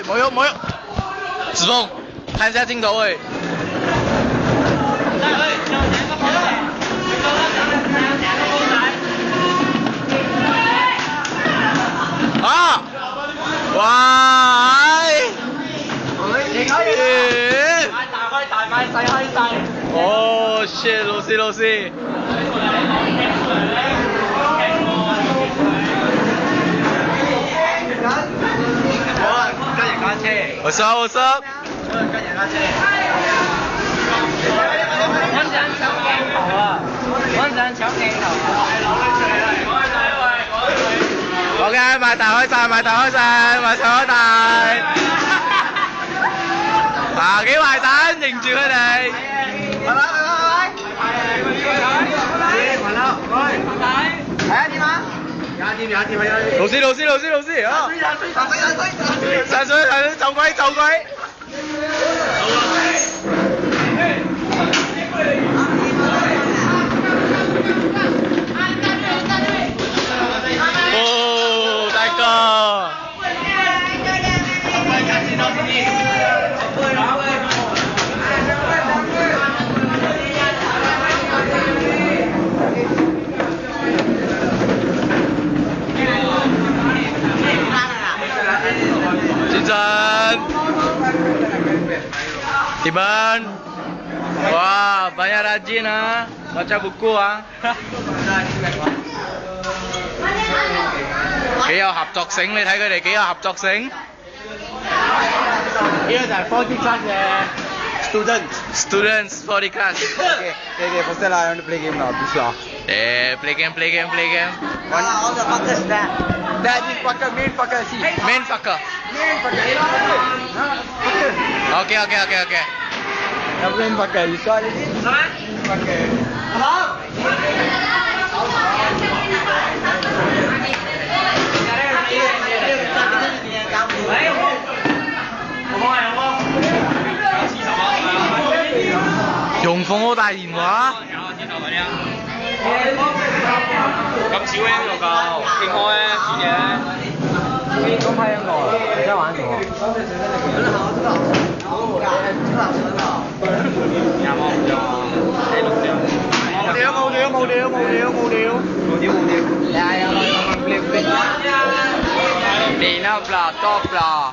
冇喐冇喐。子峰，看一下鏡頭喂。啊！哇！大買細開細。哦 shit， 老師。跟人家車。What's up？ 跟人家車。我想搶鏡頭啊！OK， 賣大開晒，賣上開大。嗱，幾壞蛋，認住佢哋。係咪？老師啊！散水，走鬼！哦，大哥。Tiban, wah banyak rajin ah, baca buku ah. 幾有合作性，你睇佢哋幾有合作性。呢個就係 40 class 嘅 students 40 class。Okay, first I want to play game now, please lah. Play game. All the fuckers there. That is main fucker. Okay. Main fucker, you saw it? Okay. Dùng phong hô đại電話。咁少 M 就夠，勁開咧，選嘢咧。咁批音樂，你真玩咗？有冇？你錄咗？冇料。Đi nó bla top bla